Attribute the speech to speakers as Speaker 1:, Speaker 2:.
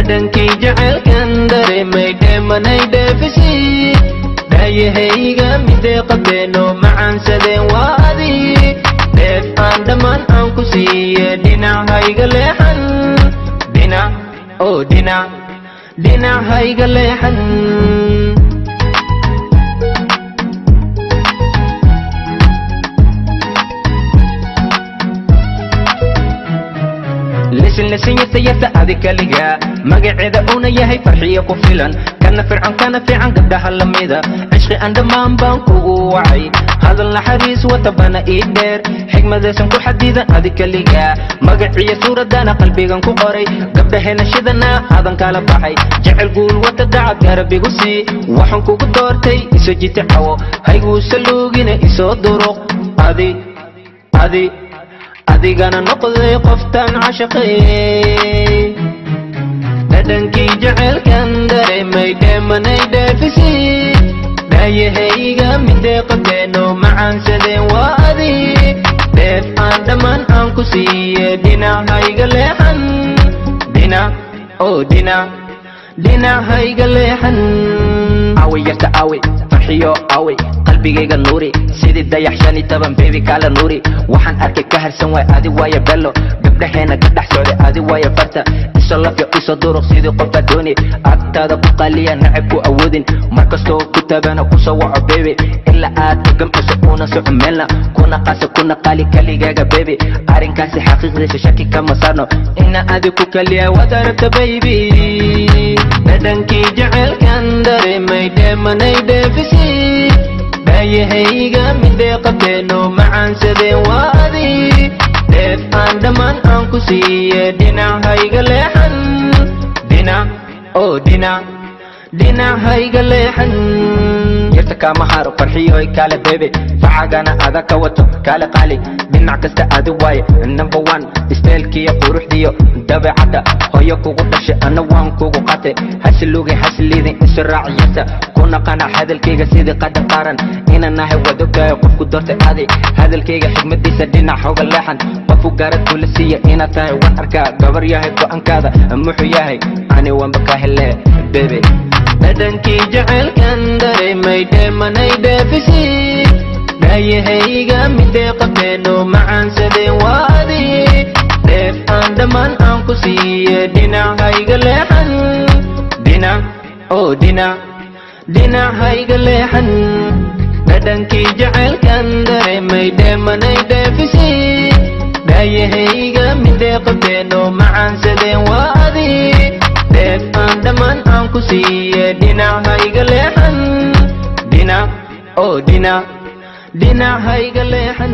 Speaker 1: dhadhankii jacaylkan dareemay dheemanay dheefisii daayahayga midee qabteeno macaansadeen waa adii dheef aan dhammaan aan ku siiye dhinacayga leexan dhinacayga leexan لسن يسيرت هذه كليجا مقعدة أنا يهي فرحية كفيلا كان فرعان قبلها اللميدة عشقي عندما بانكو وعي هذا الحريص وتبانا إيدير حكمة ذا سنكو حديدا هذه كليجا مقعية سورة دانا قلبي غنكو قري قبلها نشدنا هذا نكالا بحي جعل قول وتدعب يا ربي قسي وحنكو قدورتي إسو جيتي حوو هايقو سلوغين إسو دروق هذه أديقنا نقضي قفتان عشقي dhadhankii jacaylkan dareemay dheemanay dheefisii daayahayga midee qabteeno macaansadeen waa adii dheef aan dhammaan aan ku siiye dhinacayga leexan dhinacayga leexan awi yarta awi farxiyo awi qalbigayga nuuri sidii dayax 15 beebi kala nuuri waxaan arkay ka harsan way adi waaya bello gabdhaheena ka dhex socday adi waaya farta iso lafyo iso duruq sidii qof adooni agtaada ku qaliya nacab ku awoodin markastoo ku tabana ku soo waco beebi ilaa aad ka gamciso una soo meelna kuna qaasa kuna qali kaligaaga beebi arrinkaasi xaqiiqdiisa shaki kama saarno ina adi ku kaliya wada rabta beebi dhadhankii jacaylkan dareemay dheemanay dheefisii daayahayga midee qabteeno macaansadeen waa adii dheef aan dhammaan aan ku siiye dhinacayga leexan dhinacayga leexan yarta kama haro farxiyoy kale beebe facagana ada ka wato kale qaali dhinac kasta adi waaye number 1 isteelkiyo quruxdiyo dabeecadda hooyo kugu dhashay ana waan kugu qate hasilugay hasiliidin israaciyata kuna qana hadalkayga sidii qadan qaran ina nahay wadogaayo qofku doortay adi hadalkayga xigmadiisa dhinac hooga leexan qofu gaarad kula siiya ina tahay waan arkaa gabar yahay go'aankaada muxuu yahay ani waanba ka hele bebe dhadhankii jacaylkan dareemay dheemanay dheefisii daayahayga midee qabteeno macaansadeen waa adii dheef aan dhammaan aan ku siiye dhinacayga leexan dhinacayga leexan dhadhankii jacaylkan dareemay dheemanay dheefisii daayahayga midee qabteeno macaansadeen waa adii dheef aan dhammaan aan ku siiye dhinacayga leexan dhinacayga leexan